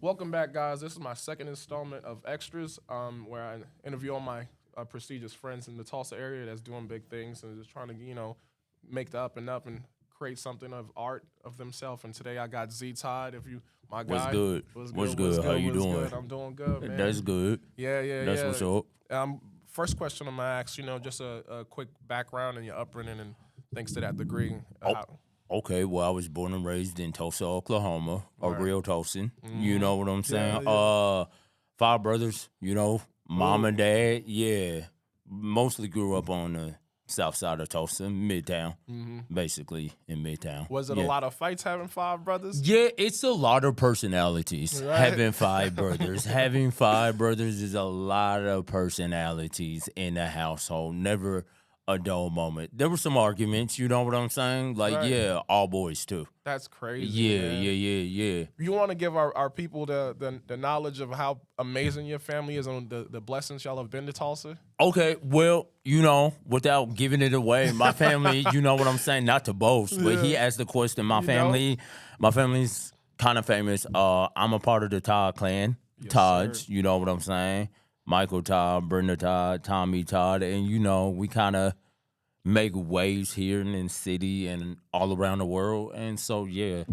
Welcome back, guys. This is my second installment of Extras, where I interview all my prestigious friends in the Tulsa area that's doing big things and just trying to, make the up and create something of art of themselves. And today I got Z Todd. If you, my What's guy, good? What's good? How you doing? Good? I'm doing good, man. That's good. Yeah. What's up. First question I'm gonna ask, just a quick background and your upbringing and thanks to that degree. Okay, well, I was born and raised in Tulsa, Oklahoma, a real Tulsan. You know what I'm saying? Yeah. Five brothers, mom and dad. Yeah, mostly grew up on the south side of Tulsa, Midtown, basically in Midtown. Was it a lot of fights having five brothers? Yeah, it's a lot of personalities. Right. Having five brothers. Having five brothers is a lot of personalities in the household. Never a dull moment. There were some arguments, you know what I'm saying? Like, Right. yeah, all boys too. That's crazy. Yeah, man. yeah. You want to give our people the knowledge of how amazing your family is and the blessings y'all have been to Tulsa? Okay, well, without giving it away, my family, you know what I'm saying? Not to boast, but he asked the question. My family's kind of famous. I'm a part of the Todd clan. Yes, Todds, sir. you know what I'm saying? Michael Todd, Brenda Todd, Tommy Todd, and we kind of make waves here in the city and all around the world. And so yeah.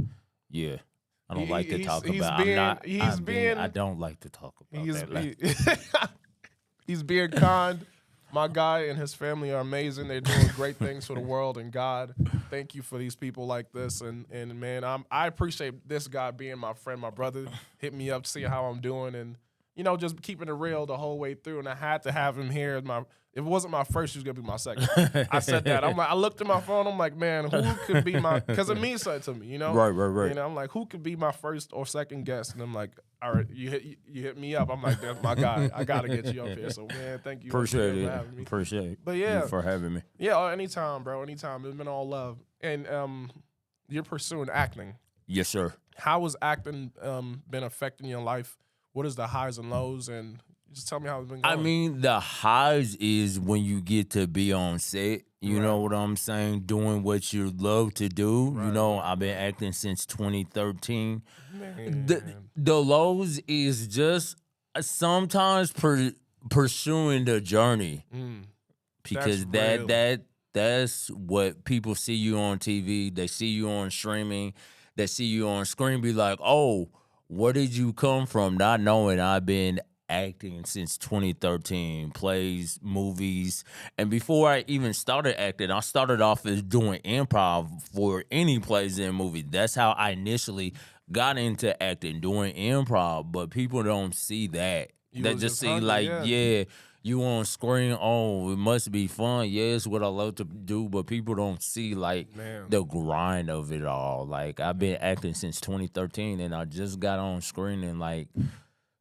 I don't like to talk about. I don't like to talk about that. He's being kind. My guy and his family are amazing. They're doing great things for the world and God. Thank you for these people like this. And man, I appreciate this guy being my friend, my brother. Hit me up to see how I'm doing and just keeping it real the whole way through. And I had to have him here. If it wasn't my first, he was gonna be my second. I said that. I looked at my phone. I'm like, man, who could be my? Because it means something to me, Right. I'm like, who could be my first or second guest? And I'm like, all right, you hit me up. I'm like, that's my guy. I gotta get you up here. So man, thank you. Appreciate for having me. Appreciate. But yeah, you for having me. Yeah, anytime, bro. Anytime. It's been all love. And you're pursuing acting. Yes, sir. How has acting been affecting your life? What is the highs and lows? And just tell me how it's been going. I mean, the highs is when you get to be on set. You know what I'm saying? Doing what you love to do. Right. I've been acting since 2013. Man. The lows is just sometimes pursuing the journey. Because that's what people see you on TV. They see you on streaming. They see you on screen. Be like, oh, where did you come from? Not knowing I've been acting since 2013, plays, movies. And before I even started acting, I started off as doing improv for any plays and movies. That's how I initially got into acting, doing improv. But people don't see that. They just see hungry, you on screen, oh, it must be fun. Yeah, it's what I love to do, but people don't see, the grind of it all. Like, I've been acting since 2013, and I just got on screen in,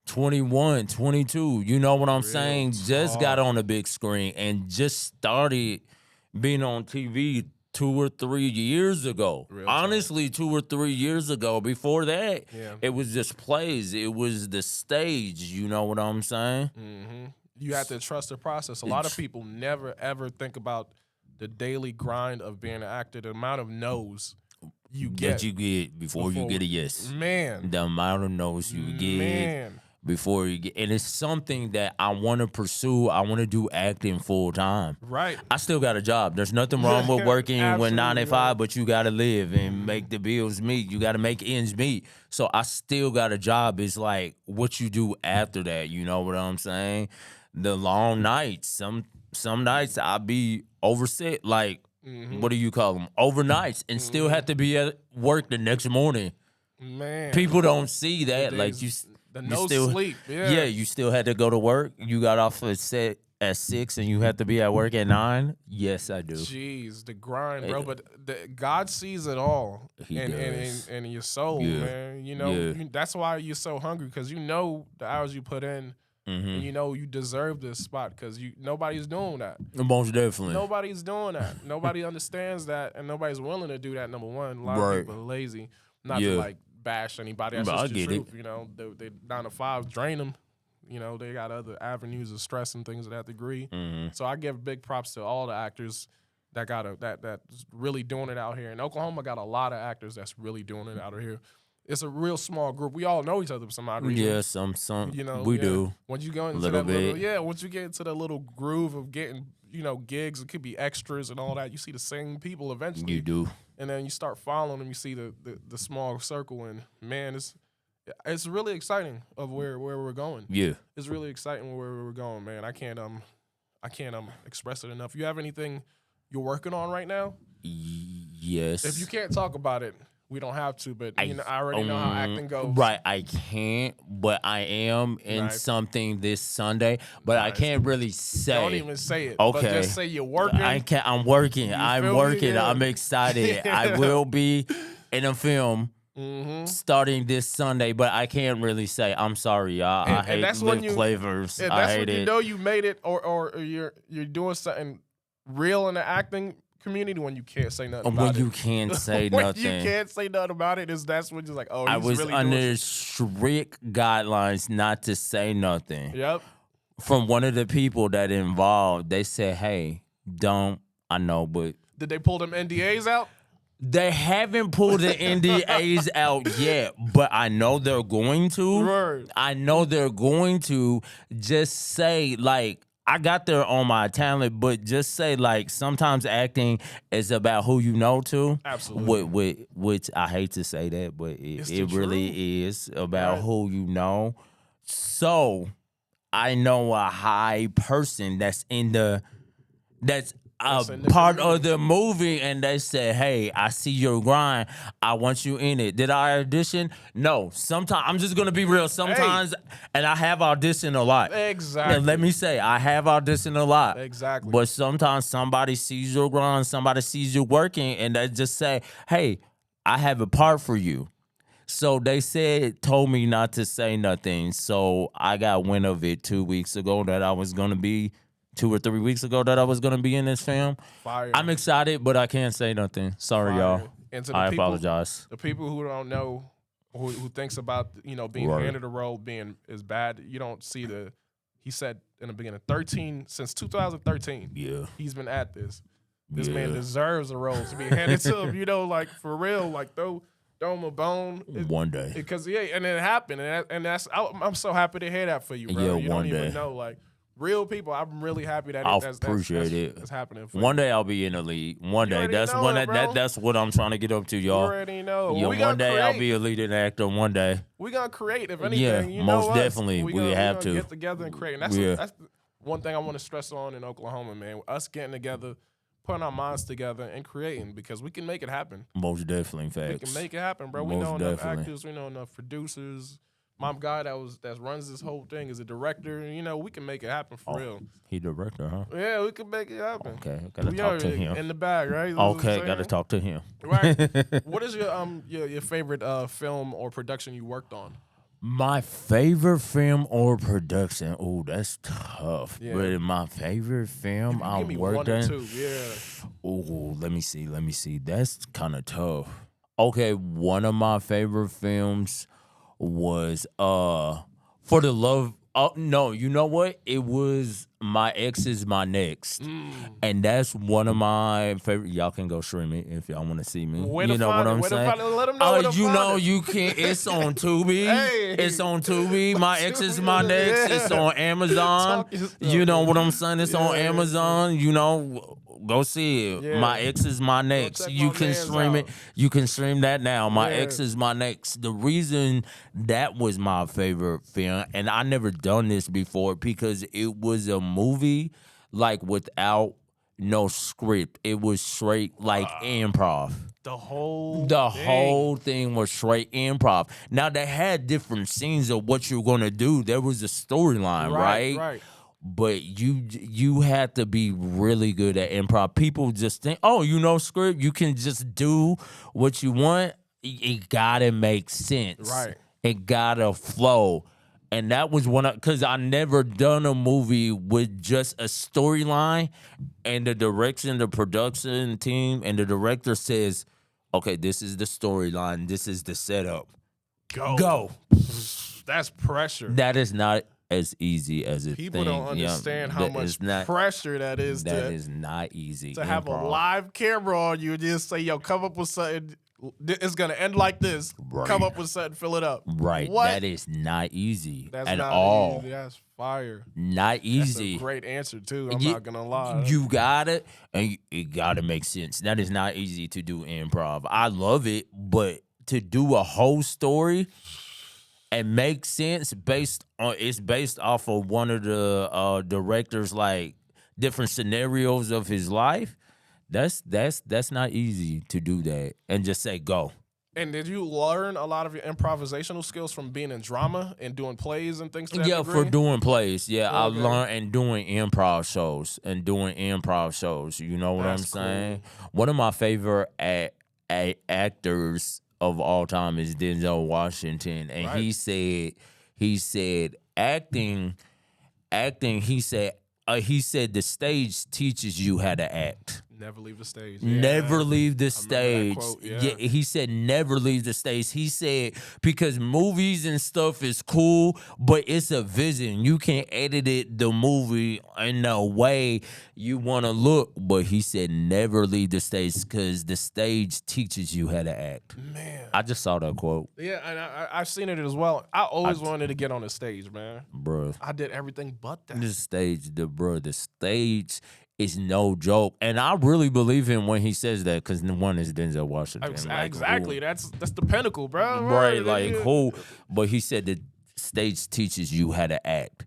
21, 22. You know what I'm saying? Just got on the big screen and just started being on TV 2 or 3 years ago. Honestly, 2 or 3 years ago. Before that, it was just plays. It was the stage. You know what I'm saying? Mm-hmm. You have to trust the process. A lot of people never, ever think about the daily grind of being an actor, the amount of no's you get. That you get before you get a yes. Man. The amount of no's you get before you get. And it's something that I want to pursue. I want to do acting full time. Right. I still got a job. There's nothing wrong with working when 9 to 5, but you got to live and make the bills meet. You got to make ends meet. So I still got a job. It's like what you do after that. You know what I'm saying? The long nights. Some nights I be overset, what do you call them? Overnights, and still have to be at work the next morning. Man, people don't see that. Sleep. Yeah, you still had to go to work. You got off at set at 6, and you have to be at work at 9. Yes, I do. Jeez, the grind, bro. But God sees it all, and your soul, man. That's why you're so hungry, because you know the hours you put in. And you deserve this spot, because nobody's doing that. Most definitely. Nobody's doing that. Nobody understands that, and nobody's willing to do that, number one. A lot of people are lazy. Not to bash anybody. That's just the truth. They 9 to 5 drain them. They got other avenues of stress and things of that degree. So I give big props to all the actors that's really doing it out here. And Oklahoma got a lot of actors that's really doing it out here. it's a real small group. We all know each other for some odd reason. Yeah, some we do. Once you go into little that bit. little, once you get into the little groove of getting, gigs, it could be extras and all that. You see the same people eventually. You do. And then you start following them. You see the small circle, and man, it's really exciting of where we're going. Yeah, it's really exciting where we're going, man. I can't express it enough. You have anything you're working on right now? Yes. If you can't talk about it, we don't have to. But I already know how acting goes. Right, I can't, but I am in something this Sunday. But I can't really say. Don't even say it. Okay, but just say you're working. I can't. I'm working. I'm working. Yeah. I'm excited. I will be in a film. Starting this Sunday, but I can't really say. I'm sorry, y'all. I hate lip flavors. And I that's hate when it. you know you made it, or you're doing something real in the acting community when you can't say nothing about it. When you can't say when nothing. you can't say nothing about it, that's when you're like, oh, he's I was really under strict guidelines not to say nothing. Yep. From one of the people that involved, they said, hey, don't. I know, but. Did they pull them NDAs out? They haven't pulled the NDAs out yet, but I know they're going to. Right. I know they're going to just say, like, I got there on my talent, but just say, like, sometimes acting is about who you know, too. Absolutely. Which I hate to say that, but it really is about who you know. So I know a high person that's part of the movie, and they said, hey, I see your grind. I want you in it. Did I audition? No. Sometimes, I'm just going to be real. Sometimes, and I have auditioned a lot. Exactly. And let me say, I have auditioned a lot. Exactly. But sometimes somebody sees your grind, somebody sees you working, and they just say, hey, I have a part for you. So they told me not to say nothing. So I got wind of it 2 weeks ago that I was going to be 2 or 3 weeks ago that I was going to be in this film. Fire. I'm excited, but I can't say nothing. Sorry, y'all. And to the I people, apologize. The people who don't know, who thinks about, being handed a role being is bad, you don't see he said in the beginning, since 2013, he's been at this. This man deserves a role to be handed to him, like, for real, like, throw him a bone. One day. Because, and it happened, and I'm so happy to hear that for you, bro. Yeah, you one don't day. even know, like, real people. I'm really happy that that's happening for one you. day I'll be in the lead. One day. That's that's what I'm trying to get up to, y'all. You already know. Yeah, one day I'll be a leading actor. One day. We're going to create, if anything. Yeah, most definitely. We have to get together and create. And that's one thing I want to stress on in Oklahoma, man. Us getting together, putting our minds together, and creating, because we can make it happen. Most definitely, facts. We can make it happen, bro. We know enough actors. We know enough producers. My guy that runs this whole thing is a director. We can make it happen for real. He director, huh? Yeah, we can make it happen. Okay, gotta talk to him. In the bag, right? Okay, gotta talk to him. Right. What is your favorite film or production you worked on? My favorite film or production? Oh, that's tough. Yeah. But my favorite film I worked on. 1 or 2, yeah. Oh, let me see. That's kind of tough. Okay, one of my favorite films was For the Love. Oh no, you know what? It was My Ex Is My Next, and that's one of my favorite. Y'all can go stream it if y'all want to see me. You know what I'm saying? Let them know. You can. It's on Tubi. It's on Tubi. My Ex Is My Next. It's on Amazon. You know what I'm saying? It's on Amazon. Go see it. Yeah. My Ex Is My Next. You can stream it. You can stream that now. My Ex Is My Next. The reason that was my favorite film, and I never done this before, because it was a movie like without no script. It was straight like improv. The whole thing was straight improv. Now they had different scenes of what you're gonna do. There was a storyline, right? Right. But you had to be really good at improv. People just think, script, you can just do what you want. It gotta make sense. Right. It gotta flow. And that was because I never done a movie with just a storyline, and the direction, the production team, and the director says, okay, this is the storyline, this is the setup. Go. That's pressure. That is not as easy as it. People don't understand how much pressure that is. That is not easy. To have a live camera on you and just say, "Yo, come up with something it's gonna end like this. Right. Come up with something, fill it up. Right. What? That is not easy That's at not all. easy. That's fire. Not easy. That's a great answer too. I'm not gonna lie. You got it, and it gotta make sense. That is not easy to do improv. I love it, but to do a whole story and make sense based off of one of the director's like different scenarios of his life. That's not easy to do that and just say go. And did you learn a lot of your improvisational skills from being in drama and doing plays and things? To that degree? For doing plays. Yeah, Okay. I learned and doing improv shows. You know what That's I'm saying? One of my favorite actors of all time is Denzel Washington, and Right. he said acting. He said the stage teaches you how to act. Never leave the stage. Never Yeah. leave the I remember that stage. quote, yeah. He said never leave the stage. He said because movies and stuff is cool, but it's a vision. You can edit the movie in the way you want to look. But he said never leave the stage because the stage teaches you how to act. Man. I just saw that quote, Yeah, and I've seen it as well. I always wanted to get on the stage, man. bro. I did everything but that. The stage is no joke, and I really believe him when he says that because one is Denzel Washington. Exactly. That's the pinnacle, bro. Right, like who? But he said the stage teaches you how to act.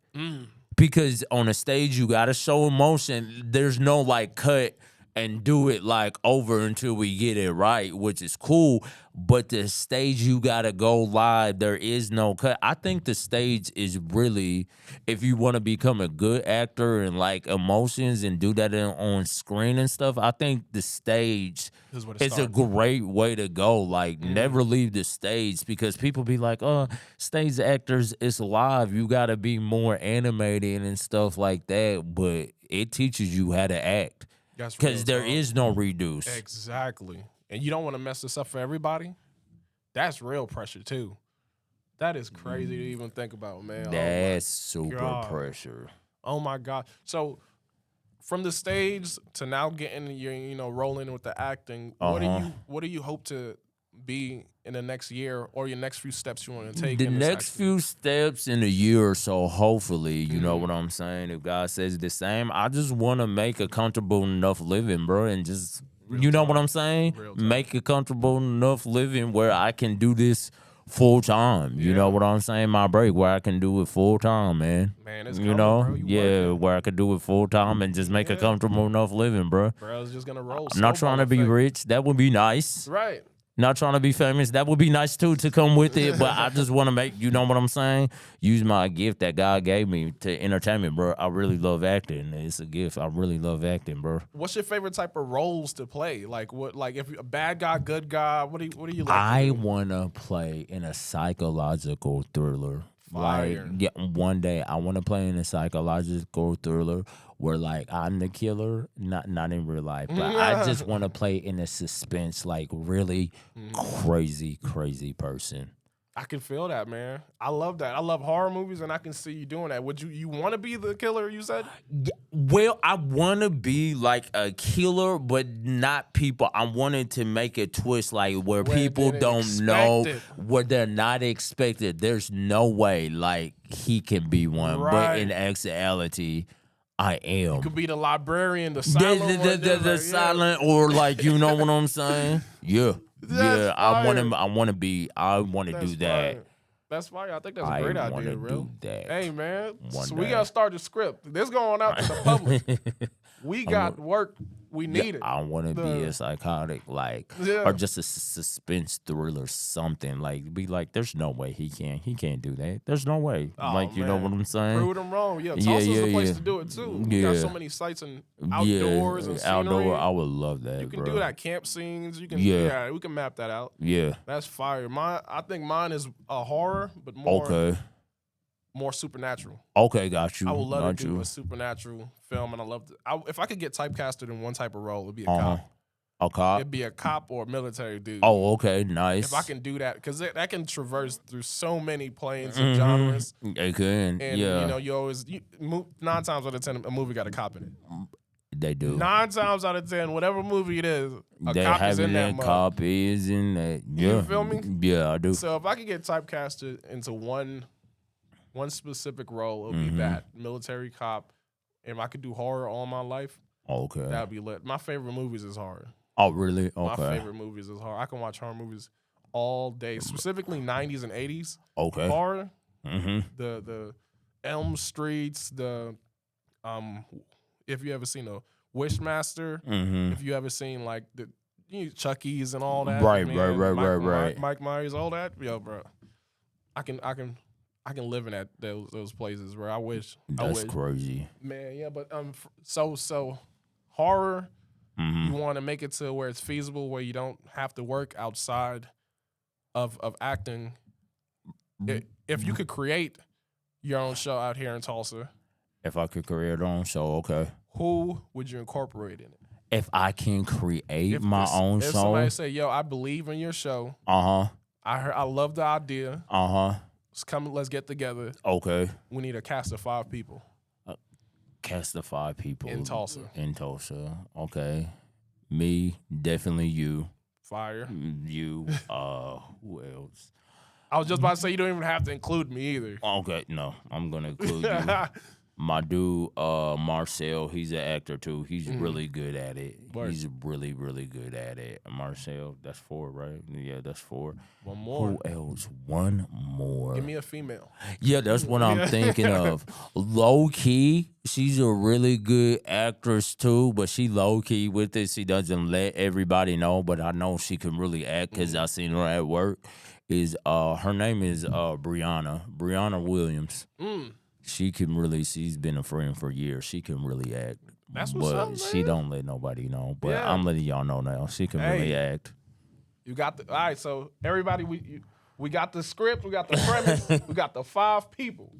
Because on a stage you gotta show emotion. There's no like cut and do it like over until we get it right, which is cool. But the stage you gotta go live. There is no cut. I think the stage is really, if you want to become a good actor and like emotions and do that on screen and stuff, I think the stage This is what it is a starts. great way to go. Like never leave the stage because people be like, oh, stage actors, it's live. You gotta be more animated and stuff like that. But it teaches you how to act. Because there is no reduce. Exactly. And you don't want to mess this up for everybody. That's real pressure too. That is crazy to even think about, man. That's super God. pressure. Oh my God. So from the stage to now getting your rolling with the acting, what do you hope to be in the next year or your next few steps you want to take? The in this next acting? few steps in a year or so, hopefully, you know what I'm saying? If God says the same, I just want to make a comfortable enough living, bro, and just, you know what I'm saying? Make a comfortable enough living where I can do this full time. You know what I'm saying? My break where I can do it full time, man. Man, it's you coming, know, bro. Working. where I could do it full time and just make a comfortable enough living, bro. Bro, it's just gonna roll. I'm not trying to be rich. That would be nice. Right. Not trying to be famous. That would be nice too to come with it. But I just want to make, you know what I'm saying? Use my gift that God gave me to entertainment, bro. I really love acting. It's a gift. I really love acting, bro. What's your favorite type of roles to play? Like what? Like if you're a bad guy, good guy. What do you like? I want to play in a psychological thriller. Fire. Like, yeah, one day I want to play in a psychological thriller where like I'm the killer, not in real life, but I just want to play in a suspense, like really crazy person. I can feel that, man. I love that. I love horror movies, and I can see you doing that. Would you want to be the killer? You said. Yeah, well, I want to be like a killer, but not people. I wanted to make a twist like where people don't know, where they're not expected. There's no way like he can be one, but in actuality, I am. You could be the librarian, the silent one. The silent, or like, you know what I'm saying? Yeah. That's I want to That's do that. fire. That's fire. I think that's a great idea, bro. Do that. Hey, man. One We day. got to start the script. This going out to the public. We got work. We need it. I want to be a psychotic, like, or just a suspense thriller, something like. Be like, there's no way he can't do that. There's no way. Oh, like, you know what I'm saying? Prove them wrong. Yeah, Tulsa's the place to do it too. We got so many sites and outdoors and scenery. Outdoor. I would love that. You can bro. do that. Camp scenes. You can. Yeah, we can map that out. Yeah. That's fire. I think mine is a horror, but more supernatural. Okay, got you. I would love to do a supernatural film, and I love if I could get typecasted in one type of role, it'd be a cop. A cop? It'd be a cop or a military dude. Oh, okay, nice. If I can do that, because that can traverse through so many planes and genres. It can, and, yeah. you know, 9 times out of 10, a movie got a cop in it. They do. 9 times out of 10, whatever movie it is, a They cop have is it in that in mug. cop is in that. Yeah. You feel me? Yeah, I do. So if I could get typecasted into one specific role, it would be that military cop. If I could do horror all my life, Okay. that'd be lit. My favorite movies is horror. Oh, really? My Okay. favorite movies is horror. I can watch horror movies all day, specifically 90s and 80s. Okay. Horror. Mm-hmm. The Elm Streets, if you ever seen a Wishmaster, if you ever seen like the Chucky's and all that, Right. Mike Myers, all that, yo, bro, I can live in those places where I wish. That's crazy, man. Yeah, but so horror, you want to make it to where it's feasible, where you don't have to work outside of acting. If you could create your own show out here in Tulsa, if I could create my own show, okay. Who would you incorporate in it? If I can create my own if show, somebody say, "Yo, I believe in your show. I love the idea. Let's get together. Okay. We need a cast of 5 people. Cast of 5 people in Tulsa. Okay. Me, definitely you. Fire. You. Who else? I was just about to say you don't even have to include me either. Okay, no, I'm gonna include you. My dude, Marcel, he's an actor too. He's really good at it. Word. He's really, really good at it. Marcel, that's 4, right? Yeah, that's 4. One more. Who else? One more. Give me a female. Yeah, that's what I'm thinking of. Low key, she's a really good actress too, but she low key with it. She doesn't let everybody know, but I know she can really act because I seen her at work. Her name is Brianna Williams. She can really. She's been a friend for years. She can really act. That's what's up, man. She don't let nobody know. But I'm letting y'all know now. She can really act. You got all right. So everybody, we got the script, we got the premise, we got the 5 people.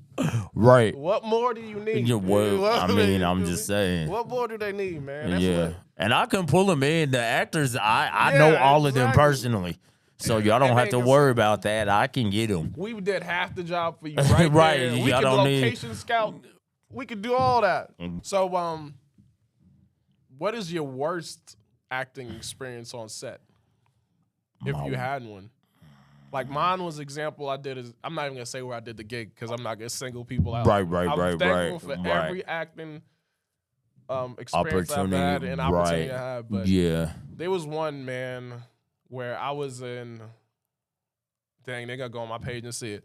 Right. What more do you need? I'm just saying. What more do they need, man? That's yeah, lit. and I can pull them in. The actors, I know all of them personally. So y'all don't have to worry about that. I can get them. We did half the job for you right Right, there. We y'all could don't need- location scout. We could do all that. So, what is your worst acting experience on set? If you had one. Like mine was example I'm not even gonna say where I did the gig because I'm not gonna single people out. I'm thankful for every acting experience I've had and opportunity I had. But there was one, man, where I was in. Dang, they gotta go on my page and see it.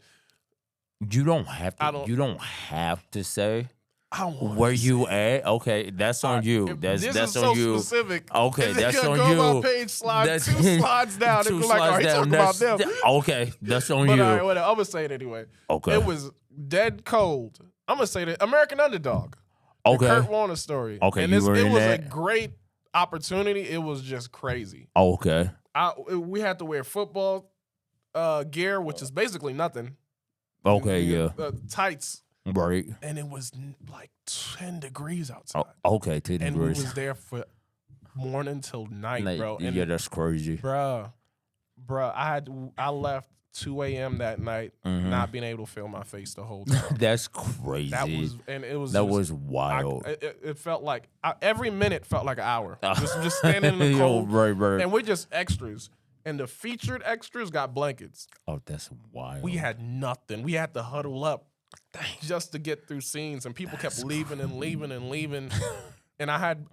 You don't have to. You don't have to say. I don't want where you at? Okay, that's on you. That's on you. Specific. Okay, that's on go you. On my page, slide 2 slides down. They be like, "Oh, he talking about them." Okay, that's on you. All right, whatever. I'm gonna say it anyway. Okay, it was dead cold. I'm gonna say that American Underdog. Okay, the Kurt Warner story. Okay, and it was a great opportunity. It was just crazy. Okay, we had to wear football gear, which is basically nothing. Okay, tights. Right. And it was like 10 degrees outside. Okay, 10 degrees. And we was there for morning till night, bro. And yeah, that's crazy. Bro, I left 2 a.m. that night, not being able to feel my face the whole time. That's crazy. That was wild. It felt like every minute felt like an hour. Just standing in the cold. Right. And we're just extras. And the featured extras got blankets. Oh, that's wild. We had nothing. We had to huddle up just to get through scenes. And people kept leaving and leaving and leaving. And I had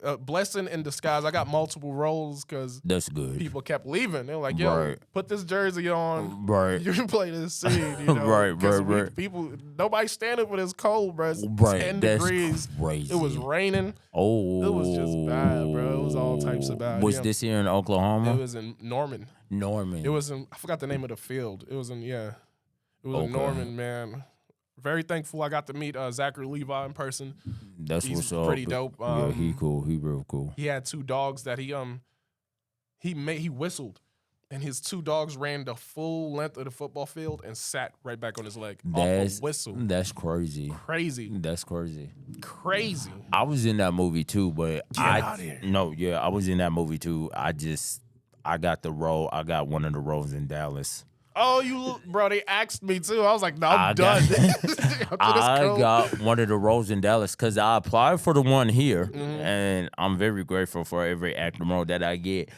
a blessing in disguise. I got multiple roles because that's good. People kept leaving. They were like, "Yo, put this jersey on. Right. You can play this scene." You know? right. People, nobody's standing for this cold, bro. It's 10 that's degrees. Crazy. It was raining. Oh, it was just bad, bro. It was all types of bad. Was this here in Oklahoma? It was in Norman. It was in. I forgot the name of the field. It was in. Yeah. It was in Norman, man. Very thankful I got to meet Zachary Levi in person. He's what's up. Pretty dope. Yeah, he cool. He real cool. He had 2 dogs that he whistled, and his 2 dogs ran the full length of the football field and sat right back on his leg off a whistle. That's crazy. That's crazy. I was in that movie too, but out here. I was in that movie too. I got the role. I got one of the roles in Dallas. Oh, bro, they asked me too. I was like, no, I'm done. I got one of the roles in Dallas because I applied for the one here, and I'm very grateful for every acting role that I get.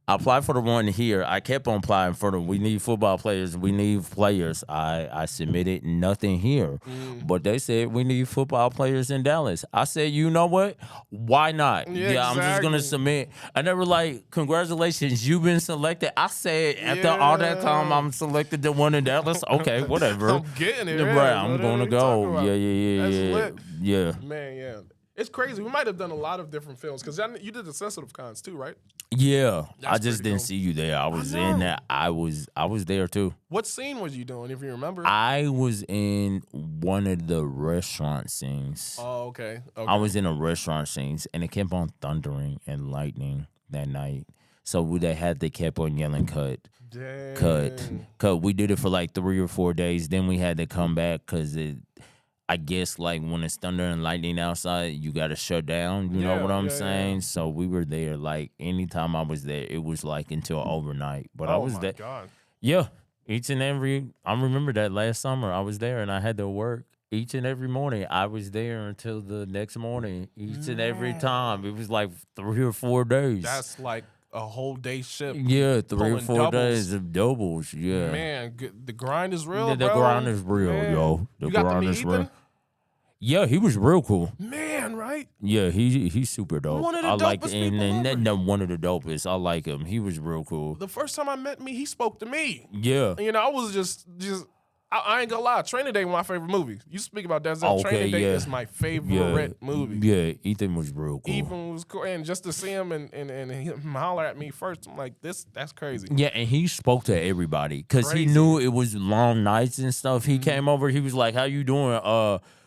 I applied for the one here. I kept on applying for the we need football players. We need players. I submitted nothing here. But they said we need football players in Dallas. I said, you know what? Why not? Yeah, I'm just going to submit. And they were like, congratulations, you've been selected. I said, after all that time, I'm selected the one in Dallas. Okay, whatever. I'm getting it. Right, I'm going to go. Yeah. Man, yeah. It's crazy. We might have done a lot of different films because you did the sensitive cons too, right? Yeah, I just didn't see you there. I was in that. I was there too. What scene was you doing, if you remember? I was in one of the restaurant scenes. Oh, okay. I was in a restaurant scenes, and it kept on thundering and lightning that night. So they kept on yelling, "Cut, cut." We did it for like 3 or 4 days. Then we had to come back because I guess like when it's thunder and lightning outside, you got to shut down. You know what I'm saying? Yeah. So we were there. Like anytime I was there, it was like until overnight. But I was there. God. Yeah, each and every. I remember that last summer I was there and I had to work each and every morning. I was there until the next morning. Each and every time, it was like 3 or 4 days. That's like a whole day shift. Yeah, 3 or 4 days of doubles. Yeah, man, the grind is real. The grind is real, man. Yo. The grind is real. Yeah, he was real cool. Man, right? Yeah, he's super dope. One of the dopest people ever. One of the dopest. I like him. He was real cool. The first time I met me, he spoke to me. Yeah. You know, I was just I ain't gonna lie. Training Day was my favorite movie. You speak about Denzel. Training Day is my favorite movie. Yeah, Ethan was real cool. Ethan was cool, and just to see him and him holler at me first, I'm like, that's crazy. Yeah, and he spoke to everybody because he knew it was long nights and stuff. He came over. He was like, "How you doing?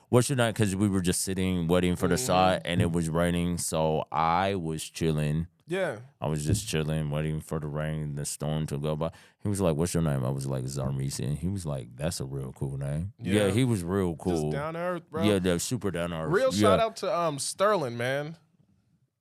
What's your name?" Because we were just sitting waiting for the side, and it was raining, so I was chilling. Yeah. I was just chilling, waiting for the rain, the storm to go by. He was like, "What's your name?" I was like, "Zarmesian." He was like, "That's a real cool name." Yeah, he was real cool. Just down to earth, bro. Yeah, they're super down to earth. Real shout out to Sterling, man.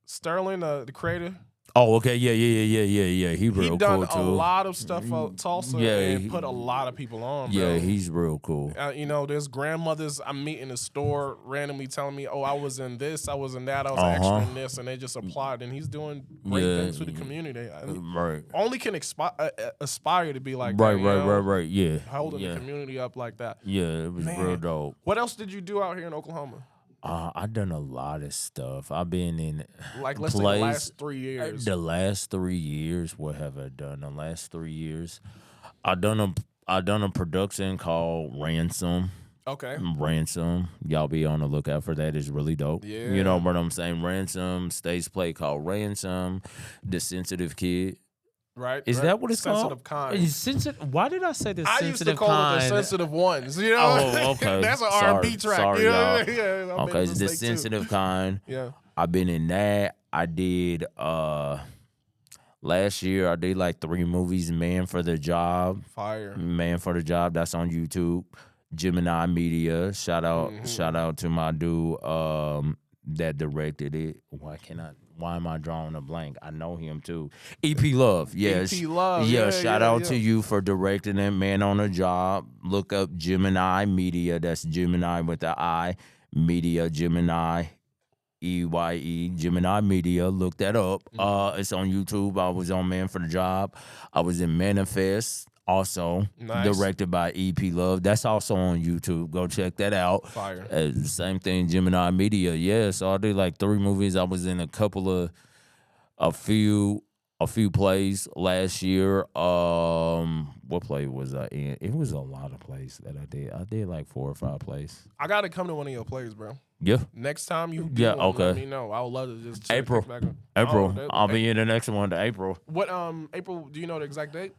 Sterling, the creator. Oh, okay, yeah. He real cool too. He done a lot of stuff for Tulsa and put a lot of people on, bro. Yeah, he's real cool. You know, there's grandmothers I meet in the store randomly telling me, "Oh, I was in this, I was in that, I was an extra in this," and they just applied, and he's doing great things for the community. Right. Only can aspire to be like right, that. Right. Yeah. Holding the community up like that. Yeah, it was real dope. What else did you do out here in Oklahoma? I've done a lot of stuff. I've been in let's say the last 3 years. The last 3 years, what have I done? The last 3 years, I done a production called Ransom. Okay. Ransom. Y'all be on the lookout for that. It's really dope. Yeah. You know what I'm saying? Ransom, stage play called Ransom, The Sensitive Kid. Right. Is that what it's sensitive called? Sensitive kind. Why did I say the sensitive kind? I used to call it the sensitive ones. You know? Oh, okay. That's an R&B track. Sorry, you y'all. Yeah, okay, it's the sensitive kind. Yeah. I've been in that. I did last year I did like 3 movies. Man for the Job. Fire. Man for the Job. That's on YouTube. Gemini Media. Shout out to my dude that directed it. Why am I drawing a blank? I know him too. EP Love. Yes. EP Love. Yeah, shout out to you for directing it. Man on a Job. Look up Gemini Media. That's Gemini with the I. Media, Gemini. EYE, Gemini Media. Look that up. It's on YouTube. I was on Man for the Job. I was in Manifest. Also, directed by EP Love. That's also on YouTube. Go check that out. Fire. Same thing, Gemini Media. Yeah, so I did like 3 movies. I was in a few plays last year. What play was I in? It was a lot of plays that I did. I did like 4 or 5 plays. I gotta come to one of your plays, bro. Yeah. Next time you do one, okay. Let me know. I would love to just check April. Back April. I'll be in the next one to April. What April? Do you know the exact date?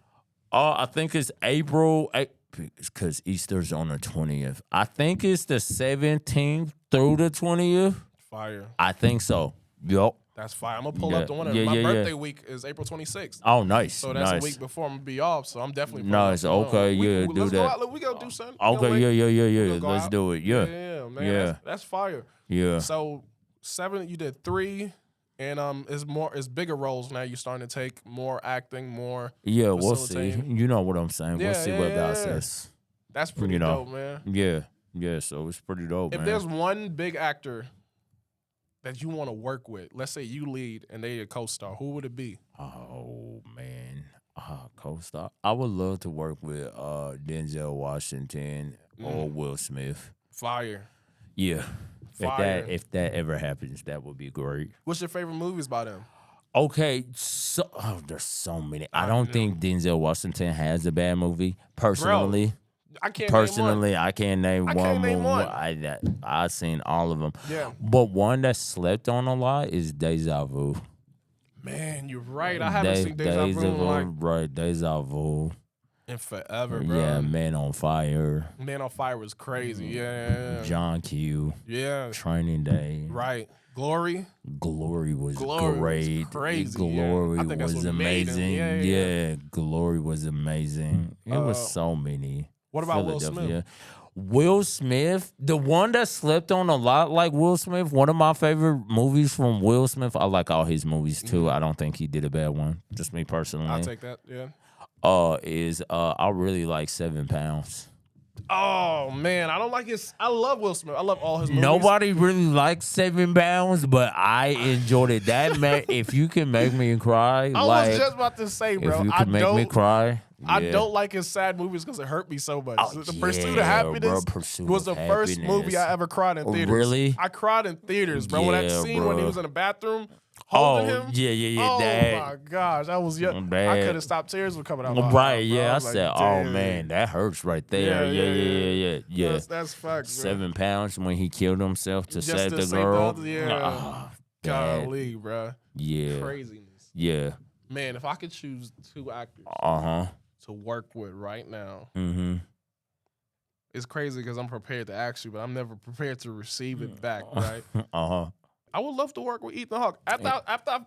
I think it's April, because Easter's on the 20th. I think it's the 17th through the 20th. Fire. I think so. Yup. That's fine. I'm going to pull up the one. My birthday week is April 26th. Oh, nice. So that's a week before I'm going to be off. So I'm definitely nice. Okay, do let's that. Go out. We go do something. Okay, yeah. Let's do it. Yeah. Yeah, man. Yeah. That's fire. Yeah. So 7, you did 3. And it's bigger roles now. You're starting to take more acting, more. Yeah, we'll see. You know what I'm saying. We'll see what God says. That's pretty dope, man. Yeah. Yeah, so it's pretty dope, If man. there's one big actor that you want to work with, let's say you lead and they a co-star, who would it be? Oh man, co-star. I would love to work with Denzel Washington or Will Smith. Fire. Yeah, Fire. if that ever happens, that would be great. What's your favorite movies by them? Okay, so there's so many. I don't think Denzel Washington has a bad movie personally. I can't Personally, I can't name one. can't name one. I've seen all of them. Yeah. But one that slept on a lot is Deja Vu. Man, you're right. I haven't seen Deja Vu right, Deja Vu. in forever, bro. Yeah, Man on Fire. Man on Fire was crazy. Yeah. John Q. Yeah. Training Day. Right. Glory. Glory was Glory great. was crazy. Glory I think that's was what made him. amazing. Yeah. Glory was amazing. It was so many. What about Will Smith? Will Smith, the one that slept on a lot like Will Smith, one of my favorite movies from Will Smith. I like all his movies too. I don't think he did a bad one. Just me personally. I'll take that, yeah. I really like 7 Pounds. Oh man, I don't like his. I love Will Smith. I love all his movies. Nobody really likes 7 Pounds, but I enjoyed it. If you can make me cry, I was just about to say, bro. If you can make me cry. I yeah. don't like his sad movies because it hurt me so much. Oh, The Pursuit of Happiness was the first movie I ever cried in theaters. Really? I cried in theaters, bro. When that scene when he was in the bathroom holding him. Yeah. Oh my gosh, that was young. I couldn't stop tears from coming out. My right, eyes, yeah. I said, like, oh man, that hurts right there. Yeah. That's facts. 7 Pounds when he killed himself to Just save to the save girl. Golly, bro. Yeah. Craziness. Yeah. Man, if I could choose 2 actors to work with right now, it's crazy because I'm prepared to ask you, but I'm never prepared to receive it back, right? I would love to work with Ethan Hawke. After I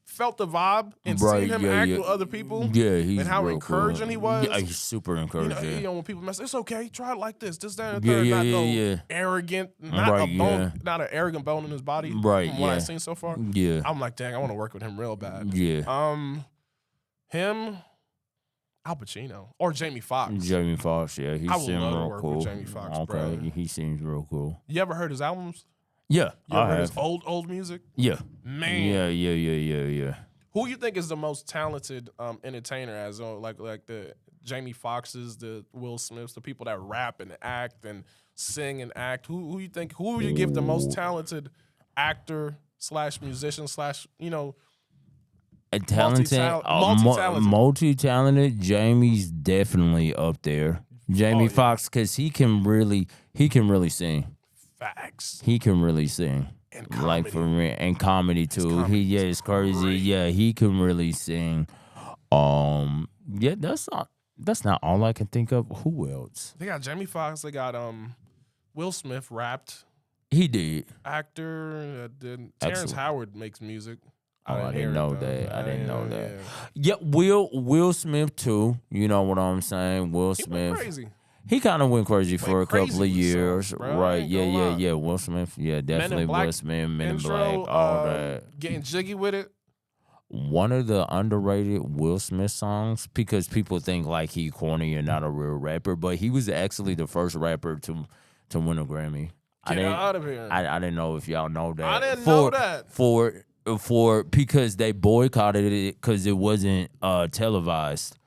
felt the vibe and seeing him act with other people, he's and how encouraging he was. Yeah, he's super encouraging. You know, when people mess, it's okay, try it like this, that, and the third. Not arrogant, not a bone, not an arrogant bone in his body. Right, from what I've seen so far. Yeah, I'm like, dang, I want to work with him real bad. Yeah. Him, Al Pacino, or Jamie Foxx. Jamie Foxx, yeah, he seems real cool. With Jamie Foxx, okay, bro. he seems real cool. You ever heard his albums? Yeah, you ever heard his old music? Yeah, man. Yeah. Who you think is the most talented entertainer? As like the Jamie Foxxes, the Will Smiths, the people that rap and act and sing and act. Who you think? Who would you give the most talented actor / musician / multi-talented. Jamie's definitely up there. Jamie Foxx, because he can really sing. Facts. He can really sing. And comedy. Like for me, and comedy too. It's crazy. Great. Yeah, he can really sing. Yeah, that's not all I can think of. Who else? They got Jamie Foxx. They got Will Smith rapped. He did. Actor did. Terrence Howard makes music. I didn't know that. Yeah, Will Smith too. You know what I'm saying? Will Smith. He went crazy. He kind of went crazy for a couple of years, songs, right? Yeah. Will Smith, yeah, definitely Will Smith, Men in Black, all that. Getting jiggy with it. One of the underrated Will Smith songs, because people think like he corny and not a real rapper, but he was actually the first rapper to win a Grammy. Get out of here! I didn't know if y'all know that. I didn't know that. Because they boycotted it because it wasn't televised.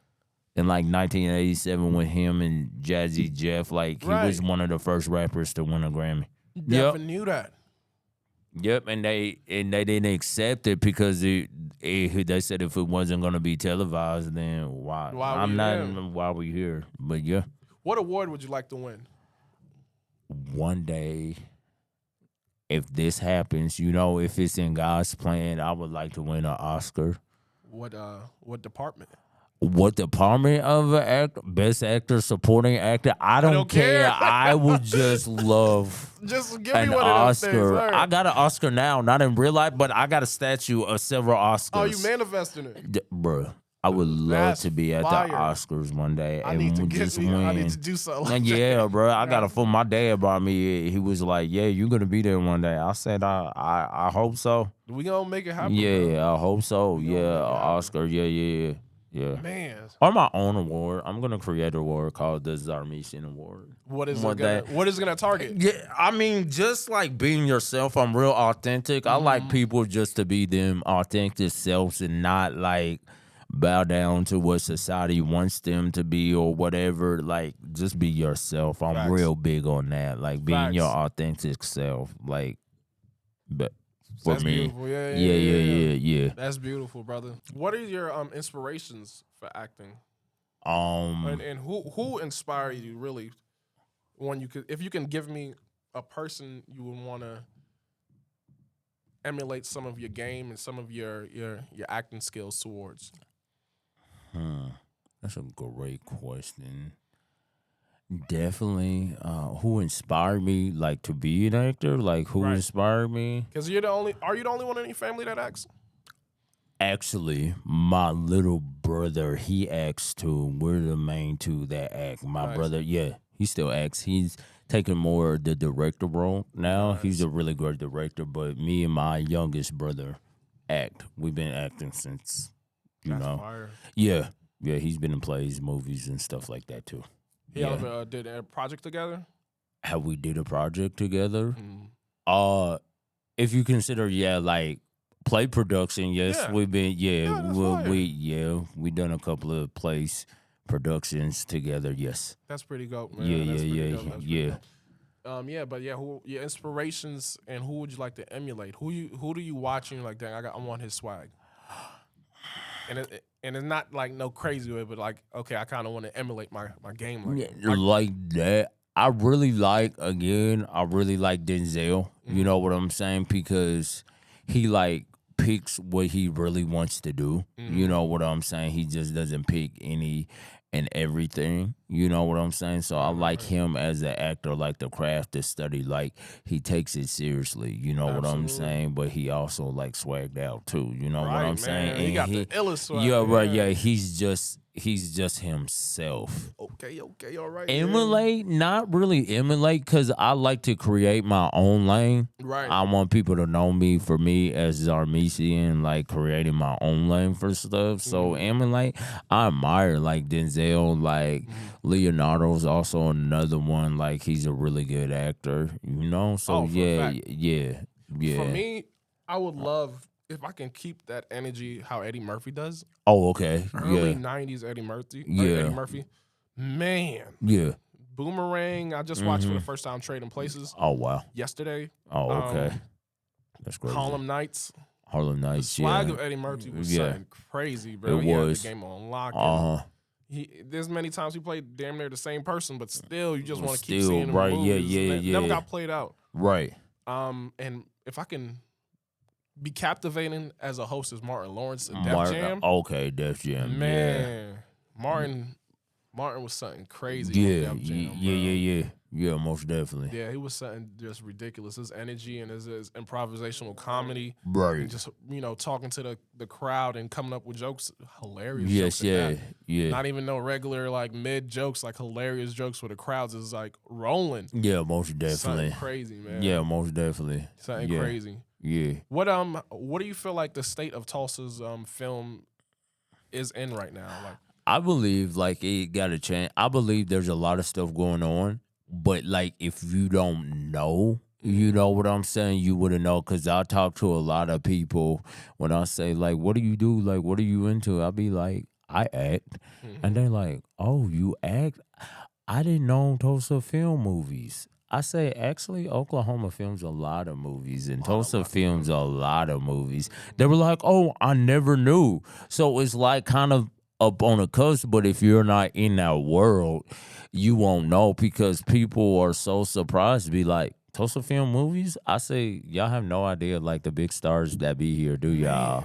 In like 1987 with him and Jazzy Jeff, like he was one of the first rappers to win a Grammy. Never knew that. Yep, and they didn't accept it because they said if it wasn't gonna be televised, then why? Why we here? But yeah. What award would you like to win? One day, if this happens, if it's in God's plan, I would like to win an Oscar. What department? What department of an actor? Best actor, supporting actor? I don't care. I would just love just give an me one Oscar. Of those things, I got an Oscar now, not in real life, but I got a statue of several Oscars. Oh, you manifesting it? Bruh, I would love to be at the Oscars one day and just win. I need to do something like that. Yeah, bro. I got a phone. My dad brought me. He was like, yeah, you're going to be there one day. I said, I hope so. We going to make it happen. Yeah, I hope so. Yeah, Oscar. Yeah. Yeah. Man, Or my own award. I'm gonna create an award called the Zarmesian Award. what is it gonna target? Yeah, I mean, just like being yourself. I'm real authentic. I like people just to be them authentic selves and not like bow down to what society wants them to be or whatever. Like, just be yourself. I'm Facts. real big on that. Like being your Facts. authentic self. Like, but for That's me, beautiful. yeah. That's beautiful, brother. What are your inspirations for acting? And who inspire you really? When you could, if you can give me a person you would want to emulate some of your game and some of your acting skills towards. That's a great question. Definitely. Who inspired me, like, to be an actor? Like, who inspired me? Because are you the only one in your family that acts? Actually, my little brother, he acts too. We're the main two that act. My brother, he still acts. He's taking more the director role now. He's a really great director, but me and my youngest brother act. We've been acting since, That's fire. Yeah, he's been in plays, movies, and stuff like that too. Y'all did a project together? How we did a project together? If you consider, like play production, yes, we've been, we done a couple of plays productions together. Yes, that's pretty dope, man. Who your inspirations and who would you like to emulate? Who do you watch and you're like, dang, I want his swag. And it's not like no crazy way, but like, okay, I kind of want to emulate my game like that. I really like Denzel. You know what I'm saying? Because he like picks what he really wants to do. You know what I'm saying? He just doesn't pick any and everything. You know what I'm saying? So I like him as an actor, like the craft, the study. Like he takes it seriously. You know what I'm saying? But he also like swagged out too. You know what I'm saying? And he got the illest swag. Yeah, right. Yeah, he's just himself. Okay, all right. Emulate, not really emulate, because I like to create my own lane. Right. I want people to know me for me as Zarmesian, like creating my own lane for stuff. So emulate, I admire like Denzel, like Leonardo's also another one. Like he's a really good actor, you know. So yeah. For me, I would love if I can keep that energy how Eddie Murphy does. Oh, okay. Early 90s Eddie Murphy. Eddie Murphy. Man. Yeah. Boomerang, I just watched for the first time Trading Places. Oh, wow. Yesterday. Oh, okay. That's crazy. Harlem Nights. The swag of Eddie Murphy was something crazy, bro. He had the game on lock. There's many times he played damn near the same person, but still, you just want to keep seeing him. Right, movies. Never got played out. Right. And if I can be captivating as a host as Martin Lawrence in Def Jam. Okay, Def Jam. Man, Martin was something crazy. Def Jam, yeah, most definitely. Yeah, he was something just ridiculous. His energy and his improvisational comedy, right? And just talking to the crowd and coming up with jokes, hilarious. Yes, jokes yeah. Not even no regular like mid jokes, like hilarious jokes where the crowds is like rolling. Yeah, most definitely. Something crazy, man. Yeah, most definitely. Something crazy. Yeah. What do you feel like the state of Tulsa's film is in right now? Like, I believe like it got to change. I believe there's a lot of stuff going on, but like if you don't know, you know what I'm saying, you wouldn't know. Because I talk to a lot of people when I say like, what do you do? Like, what are you into? I'll be like, I act, and they're like, oh, you act? I didn't know Tulsa film movies. I say, actually, Oklahoma films a lot of movies, and Tulsa films a lot of movies. They were like, oh, I never knew. So it's like kind of up on the cusp, but if you're not in that world, you won't know because people are so surprised to be like, Tulsa film movies? I say, y'all have no idea, like, the big stars that be here, do y'all?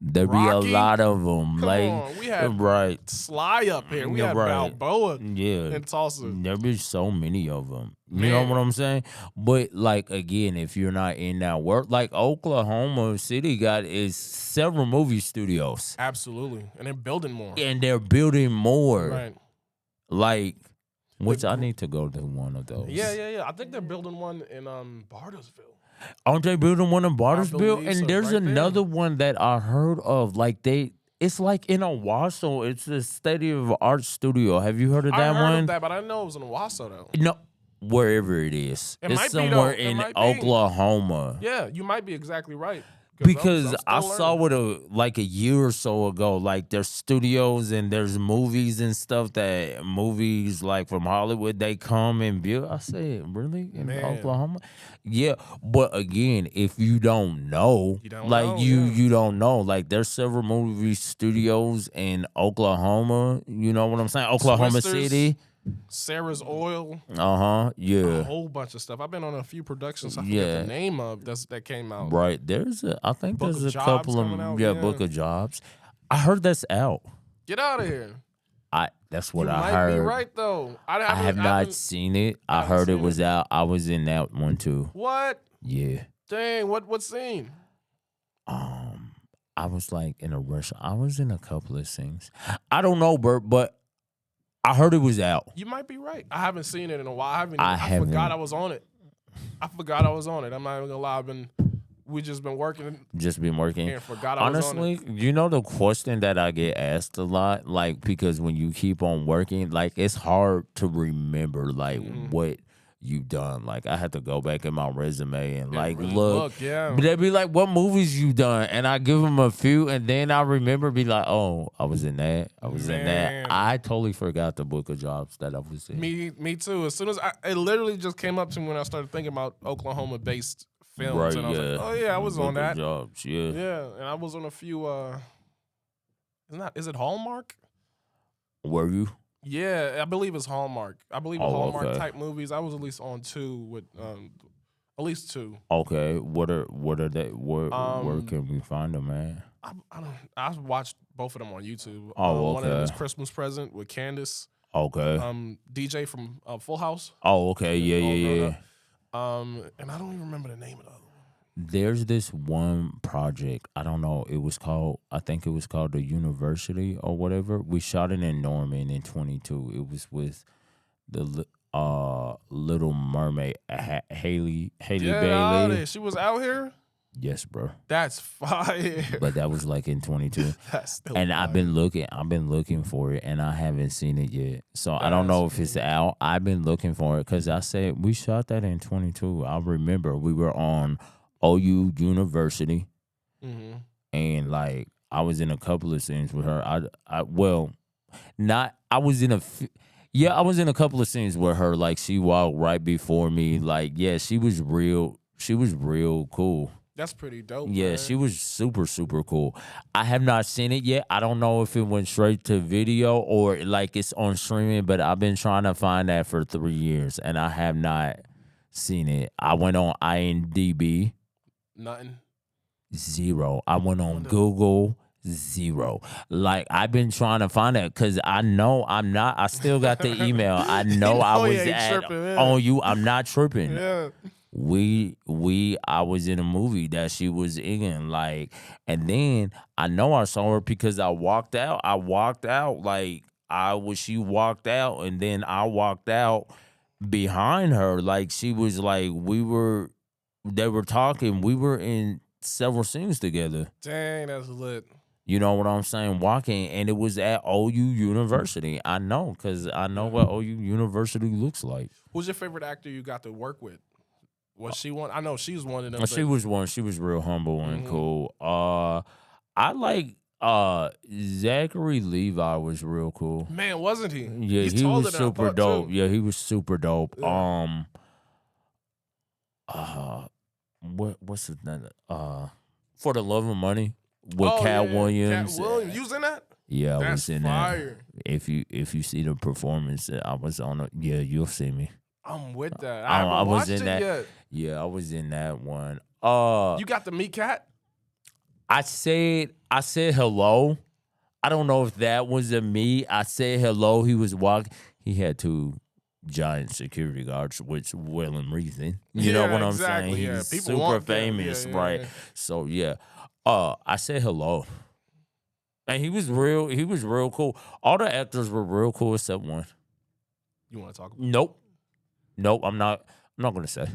There be a lot of them. Come on. We had Sly up here. We had Balboa in Tulsa. There be so many of them. You know what I'm saying? But, like, again, if you're not in that world, like Oklahoma City is several movie studios. Absolutely. And they're building more. Right. Like, which I need to go to one of those. Yeah. I think they're building one in Bartlesville. Aren't they building one in Bartlesville? And so, there's another one that I heard of. Like it's It's like in Owasso. It's a state of art studio. Have you heard of I that heard one? of that, but I didn't know it was in Owasso though. No, wherever it is. It It's might be, somewhere though. It in might be. Oklahoma. Yeah, you might be exactly right. Because I'm I still saw learning. it like a year or so ago. Like there's studios and there's movies and stuff that movies like from Hollywood they come and build. I said, really in Man. Oklahoma? Yeah, but again, if you don't know, You don't like know, you don't know. Like there's several movie studios in Oklahoma. You know what I'm saying? Oklahoma Twisters, City. Sarah's Oil, A a yeah. whole bunch of stuff. I've been on a few productions. I forget the Yeah. name of that came out. Right. I think Book there's of a Jobs couple coming of out, yeah, yeah. Book of Jobs. I heard that's out. Get out of here. That's what You I might heard. be right though. I have not seen it. I heard it was out. I was in that one too. What? Yeah. Dang, what scene? I was like in a rush. I was in a couple of scenes. I don't know, Bert, but I heard it was out. You might be right. I haven't seen it in a while. I forgot I was on it. I'm not even gonna lie. We just been working. Just been working. And forgot I was on it. Honestly, you know the question that I get asked a lot, like because when you keep on working, like it's hard to remember like what you've done. Like I had to go back in my resume and like really look. yeah. But they'd be like, "What movies you done?" And I give them a few, and then I remember, be like, "Oh, I was in that. I was in that." I totally forgot the Book of Jobs that I was in. Me too. As soon as it literally just came up to me when I started thinking about Oklahoma-based films, Right, and I was like, "Oh yeah, I was Book on that." of Jobs, yeah. Yeah, and I was on a few. Is it Hallmark? Were you? Yeah, I believe it's Hallmark. I believe it's Oh, Hallmark okay. type movies. I was at least on two with at least two. Okay, what are they? Where can we find them, man? I watched both of them on YouTube. Oh, One of them okay. is Christmas Present with Candace. Okay. DJ from Full House. Oh, okay. Yeah. And I don't even remember the name of the other one. There's this one project. I don't know. I think it was called The University or whatever. We shot it in Norman in 22. It was with the Little Mermaid, Haley Bailey. She was out here. Yes, bro. That's fire. But that was like in 22. That's still And fire. I've been looking for it, and I haven't seen it yet. So I don't know if it's out. I've been looking for it because I said we shot that in 22. I remember we were on OU University, and like I was in a couple of scenes with her. I was in a couple of scenes with her. Like she walked right before me. Like she was real cool. That's pretty dope. Yeah, man. she was super, super cool. I have not seen it yet. I don't know if it went straight to video or like it's on streaming, but I've been trying to find that for 3 years and I have not seen it. I went on IMDb. Nothing. 0. I went on Google. 0. Like I've been trying to find it because I know I'm not. I still got the email. I know I was on you. I'm not tripping. Yeah. I was in a movie that she was in, like, and then I know I saw her because I walked out. She walked out, and then I walked out behind her. Like she was like they were talking. We were in several scenes together. Dang, that's lit. You know what I'm saying? Walking, and it was at OU University. I know, because I know what OU University looks like. Who's your favorite actor you got to work with? Was she one? I know she's one of them. She was one. She was real humble and cool. I like Zachary Levi was real cool. Man, wasn't he? Yeah, he was super dope. Too. Yeah, he was super dope. Yeah. What's his name? For the Love of Money with Cat Williams. Cat Williams, you was in that? Yeah, I was in fire. that. If you see the performance, I was on it. Yeah, you'll see me. I'm with that. I haven't watched it yet. Yeah, I was in that one. You got to meet Cat? I said hello. I don't know if that was a me. I said hello. He was walking. He had 2 giant security guards, which well and reason. You know what I'm saying? He's super famous, right? Yeah. So yeah. I said hello. And he was real cool. All the actors were real cool except one. You want to talk about it? Nope, I'm not gonna say.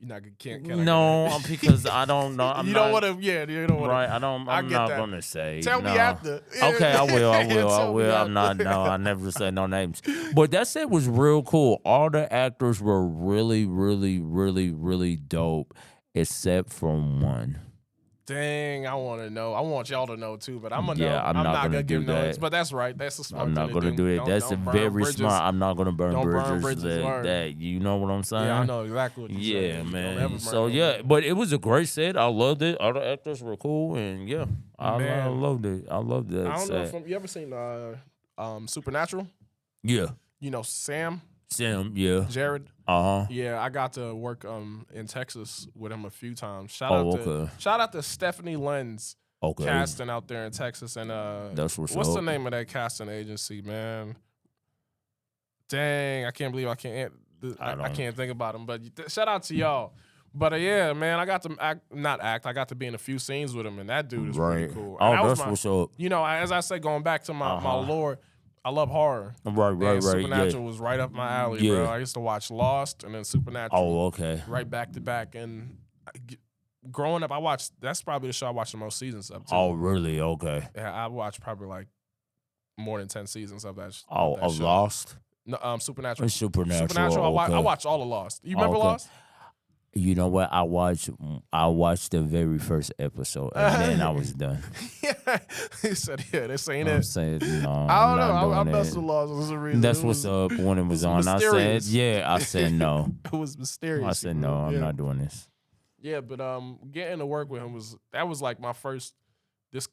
You not can't. No, because I don't know. You don't want to. Yeah, you don't want to. Right, I don't. I'm not gonna say. Tell me after. Okay, I will. I will. I'm not. after. No, I never say no names. But that set was real cool. All the actors were really, really, really, really dope, except for one. Dang, I want to know. I want y'all to know too, but I'm gonna. Yeah, I'm not gonna give do names. that. But that's right. That's a smart I'm thing not gonna to do it. Don't- That's don't burn very bridges. smart. I'm not gonna burn Don't burn bridges. bridges, word. That you know what I'm saying? Yeah, I know exactly what you're saying. Yeah, Don't man. ever burn So no yeah, bridges. but it was a great set. I loved it. All the actors were cool, and yeah, I Man. loved it. I loved that I don't know set. if you ever seen Supernatural. Yeah, You know Sam, yeah. Jared. Uh huh. Yeah, I got to work in Texas with him a few times. Okay. Shout out to Stephanie Lenz Okay. casting out there in Texas, and That's what's the up. name of that casting agency, man? Dang, I can't believe I can't think about him. But shout out to y'all. But yeah, man, I got to I got to be in a few scenes with him, and that dude is pretty cool. Oh, And that's what's up. You know, as I say, going back to my lore, I love horror. Right. Supernatural was right up my alley, Yeah. bro. I used to watch Lost and then Supernatural. Oh, okay. Right back to back. And growing up, that's probably the show I watched the most seasons of. Too. Oh, really? Okay. Yeah, I watched probably like more than 10 seasons of that. Oh, of that show. Lost? No, Supernatural. Supernatural. Okay. I watched all of Lost. You remember Lost? You know what? I watched the very first episode and then I was done. Yeah, he said, "Yeah, this ain't it." I'm saying, no, I don't know. I messed with Lost. There's a reason. That's what's up when it was on. Mysterious. I said no. It was mysterious. I said no. I'm not doing this. Yeah, but getting to work with him was like my first. This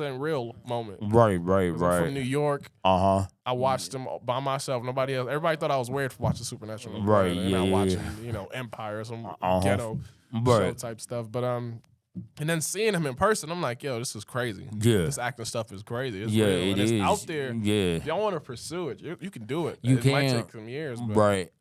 ain't real moment. Right. I'm from New York. Uh-huh. I watched them by myself. Nobody else. Everybody thght I was weird for watching Supernatural. Right. And Yeah. not watching, Empire or some ghetto show type stuff. But and then seeing him in person, I'm like, yo, this is crazy. Yeah. This acting stuff is crazy. It's Yeah, real. it and is. It's out there. Yeah. If y'all want to pursue it, you can do it. You it can. might take some years. But Right.